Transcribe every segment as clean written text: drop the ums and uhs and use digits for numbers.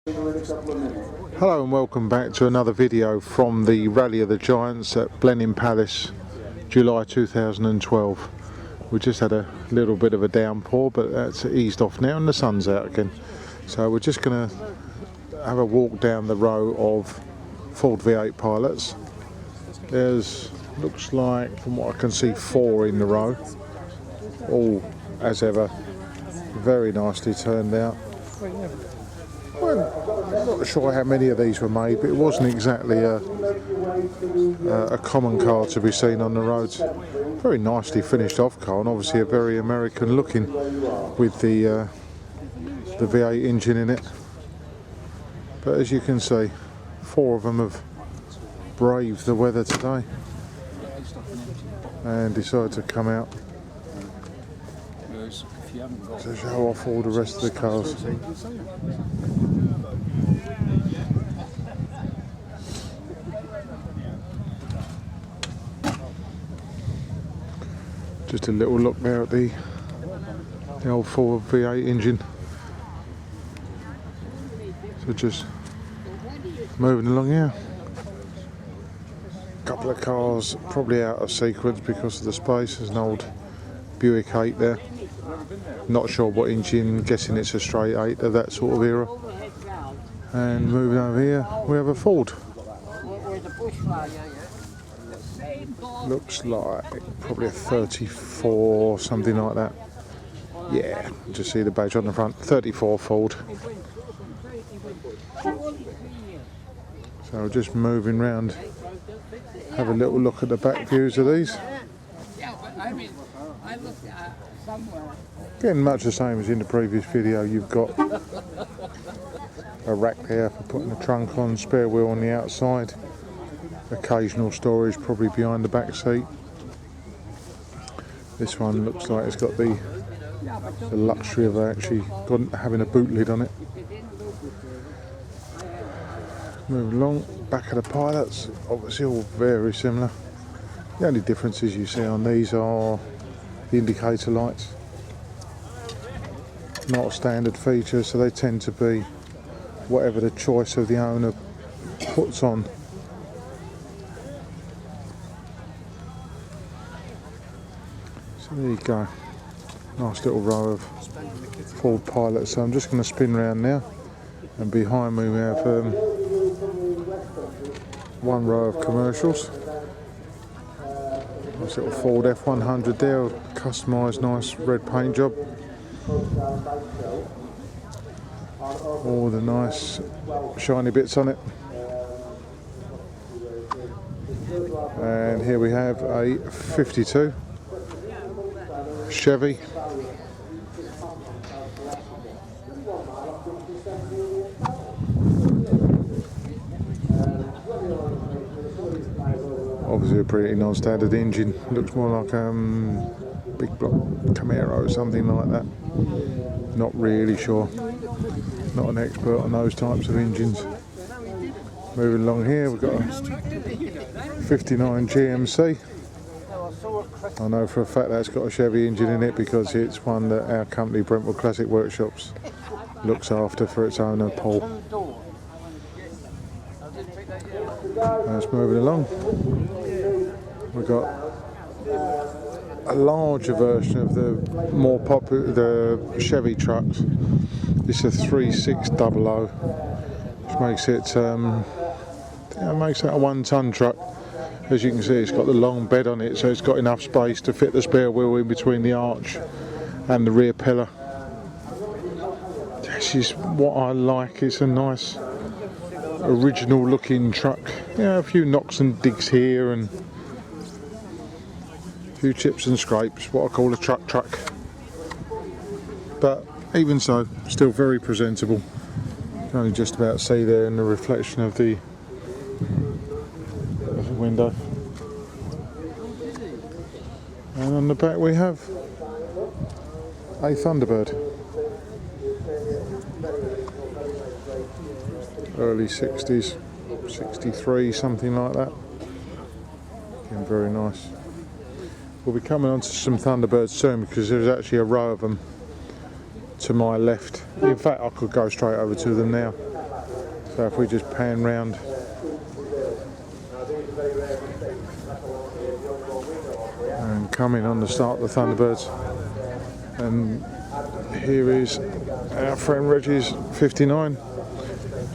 Hello and welcome back to another video from the Rally of the Giants at Blenheim Palace, July 2012. We just had a little bit of a downpour, but that's eased off now and the sun's out again. So we're just going to have a walk down the row of Ford V8 pilots. There's, looks like, from what I can see, 4 in the row. All, as ever, very nicely turned out. Well, I'm not sure how many of these were made, but it wasn't exactly a common car to be seen on the roads. Very nicely finished off car, and obviously a very American looking with the V8 engine in it. But as you can see, 4 of them have braved the weather today and decided to come out to show off all the rest of the cars. Just a little look there at the old Ford V8 engine. So just moving along here. A couple of cars probably out of sequence because of the space. There's an old Buick 8 there. Not sure what engine, guessing it's a straight 8 of that sort of era. And moving over here we have a Ford. Looks like probably a 34, something like that. Yeah, just see the badge on the front, 34 Ford. So just moving round, have a little look at the back views of these. Again, much the same as in the previous video. You've got a rack there for putting the trunk on, spare wheel on the outside, occasional storage probably behind the back seat. This one looks like it's got the luxury of actually having a boot lid on it. Move along, back of the pilots, obviously all very similar. The only differences you see on these are the indicator lights. Not a standard feature, so they tend to be whatever the choice of the owner puts on. So there you go, nice little row of Ford pilots. So I'm just going to spin round now, and behind me we have one row of commercials. Nice little Ford F100 there, customised, nice red paint job. All the nice shiny bits on it. And here we have a 52 Chevy. Obviously a pretty non-standard engine. Looks more like big block Camaro or something like that. Not really sure. Not an expert on those types of engines. Moving along here, we've got a 59 GMC. I know for a fact that's got a Chevy engine in it because it's one that our company, Brentwood Classic Workshops, looks after for its owner, Paul. Let's move it along. We've got a larger version of the more popular, the Chevy trucks. This is a 3600, which makes it makes that a 1-ton truck. As you can see, it's got the long bed on it, so it's got enough space to fit the spare wheel in between the arch and the rear pillar. This is what I like. It's a nice original looking truck. Yeah, a few knocks and digs here and a few chips and scrapes, what I call a truck. But even so, still very presentable. You can only just about see there in the reflection of the window. And on the back we have a Thunderbird. Early 60s, 63, something like that. Again, very nice. We'll be coming on to some Thunderbirds soon because there's actually a row of them to my left. In fact, I could go straight over to them now. So if we just pan round, and come in on the start of the Thunderbirds, and here is our friend Reggie's 59,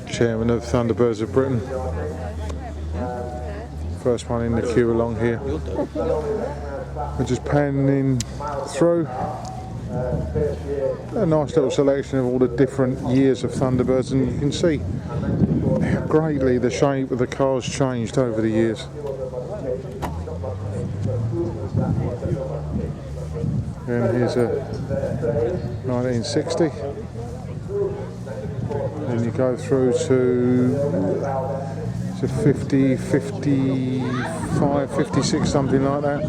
chairman of Thunderbirds of Britain. First one in the queue along here. We're just panning through. A nice little selection of all the different years of Thunderbirds, and you can see how greatly the shape of the cars changed over the years. And here's a 1960. Then you go through to 50, 55, 56, something like that.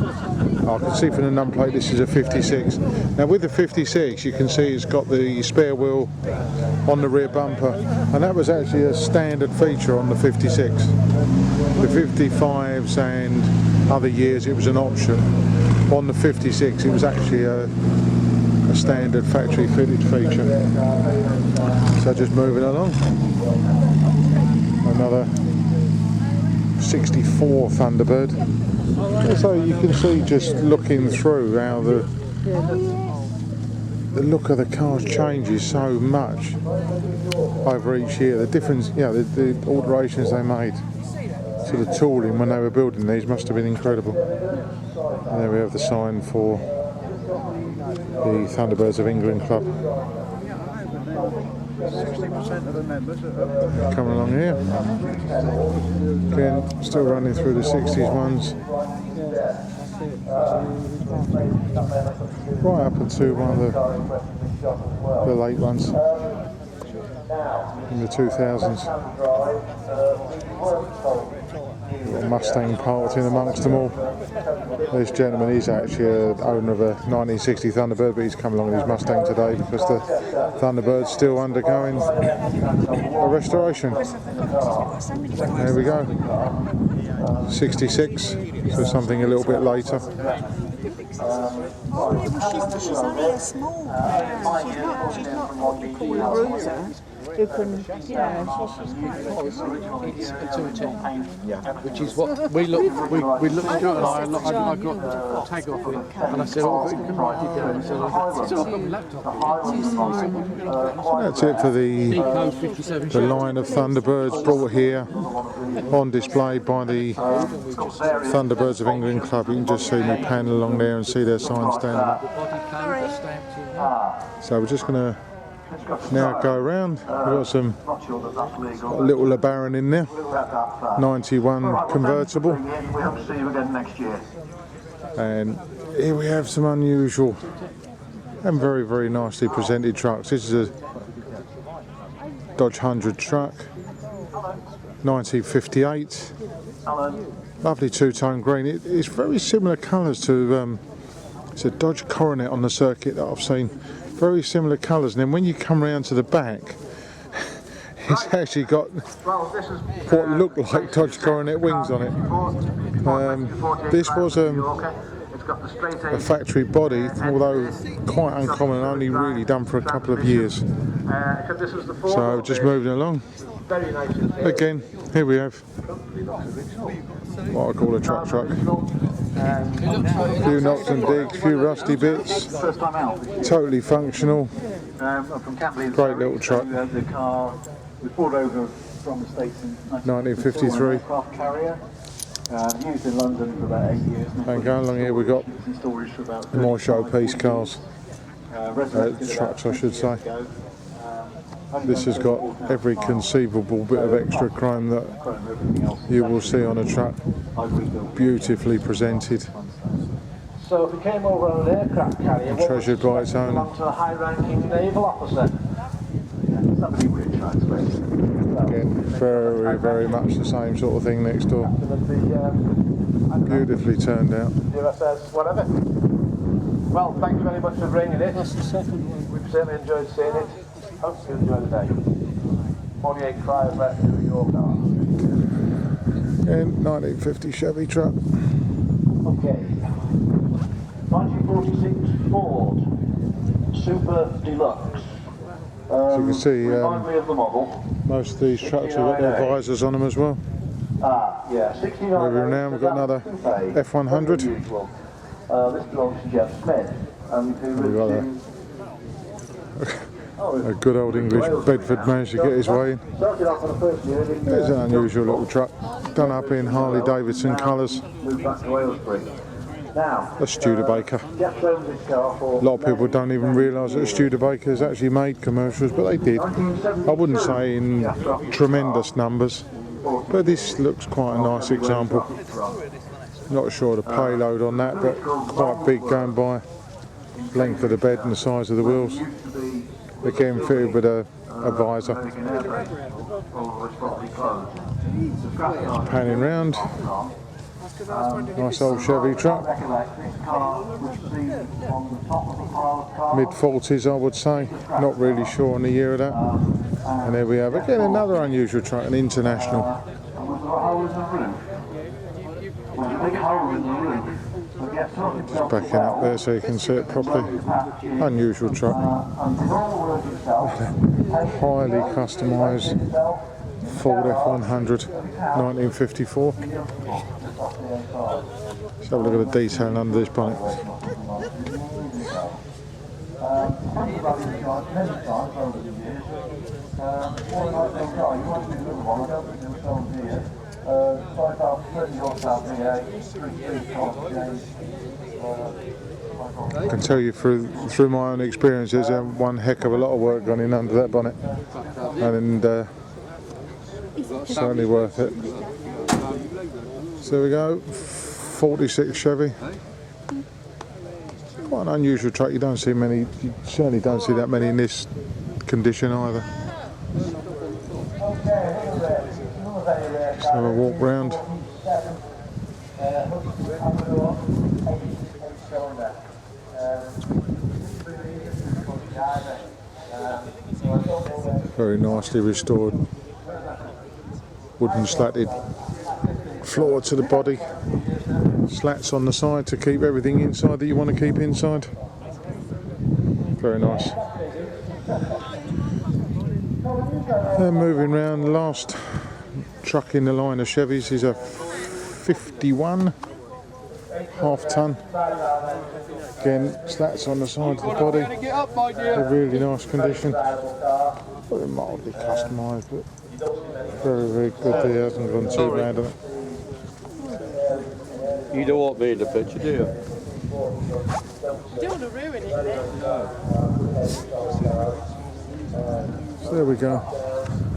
I can see from the number plate this is a 56. Now with the 56 you can see it's got the spare wheel on the rear bumper, and that was actually a standard feature on the 56. The 55s and other years it was an option. On the 56 it was actually a standard factory fitted feature. So just moving along. Another 64 Thunderbird. So you can see just looking through how the look of the cars changes so much over each year. The difference, you know, the alterations they made to the tooling when they were building these must have been incredible. And there we have the sign for the Thunderbirds of England Club. 60% of the members Coming along here. Again, still running through the 60s ones. Right up into one of the late ones in the 2000s. Little Mustang parked in amongst them all. This gentleman is actually an owner of a 1960 Thunderbird, but he's come along in his Mustang today because the Thunderbird's still undergoing a restoration. There we go. 66, so something a little bit later. She's only a small she's not what you call a bruiser. Who can, you know, it's a 210, which is what we looked through, and I got a tag off it, and I said, oh, but you can write it down. I said, oh, I've got my laptop. That's it for the line of Thunderbirds brought here on display by the Thunderbirds of England Club. You can just see me pan along there and see their sign standing up. So we're just going to now go around. We've got some a little LeBaron in there, 91 convertible, and here we have some unusual and very, very nicely presented trucks. This is a Dodge 100 truck, 1958, lovely two-tone green. It's very similar colours to it's a Dodge Coronet on the circuit that I've seen. Very similar colours, and then when you come round to the back, it's actually got what look like Dodge Coronet wings on it. This was a factory body, although quite uncommon, only really done for a couple of years. So just moving along. Again, here we have what I call a truck. A few knocks and digs, a few rusty bits, totally functional, great little truck. 1953. Used in London for about 8 years. And going along here we've got more showpiece cars, trucks I should say. This has got every conceivable bit of extra chrome that you will see on a truck, beautifully presented. So if we came over on an aircraft carrier, treasured by its owner. belonged to a high-ranking naval officer. Somebody rich, I suppose. Again, very, very much the same sort of thing next door. Beautifully turned out. USS, whatever. Well, thanks very much for bringing it. That's the second one. We've certainly enjoyed seeing it. Hope you enjoy the day. 48 Cryo back to your car. And 1950 Chevy truck. Okay. 1946 Ford Super Deluxe. As you can see, remind me of the model. Most of these trucks have got their visors on them as well. Yeah, 69. Moving around, we've got another F100. This belongs to Jeff Smith. We've got a good old English Bedford managed to get his way in. It's an unusual little truck, done up in Harley Davidson colours. A Studebaker. A lot of people don't even realise that Studebakers actually made commercials, but they did. I wouldn't say in tremendous numbers, but this looks quite a nice example. Not sure the payload on that, but quite big going by. Length of the bed and the size of the wheels. Again fitted with a visor. Panning round. Nice old Chevy truck. Mid-40s I would say. Not really sure on the year of that. And there we have again another unusual truck, an International. Just backing up there so you can see it properly. Unusual truck. Highly customised Ford F100 1954. Let's have a look at the detail under this bonnet. I can tell you through my own experiences, one heck of a lot of work gone in under that bonnet, and certainly worth it. So there we go, 46 Chevy. Quite an unusual truck. You don't see many. You certainly don't see that many in this condition either. Let's have a walk round. Very nicely restored wooden slatted floor to the body, slats on the side to keep everything inside that you want to keep inside. Very nice. Then moving round, last truck in the line of Chevys is a 51 half ton. Again, slats on the side of the body. A really nice condition. Very mildly customised, but very, very good there. Hasn't gone too bad on it. You don't want me in the picture, do you? You don't want to ruin it, then. So there we go.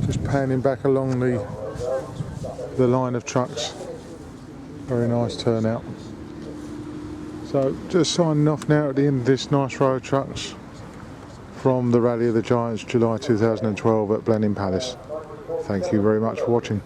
Just panning back along the line of trucks. Very nice turnout. So just signing off now at the end of this nice row of trucks from the Rally of the Giants, July 2012 at BLENHEIM Palace. Thank you very much for watching.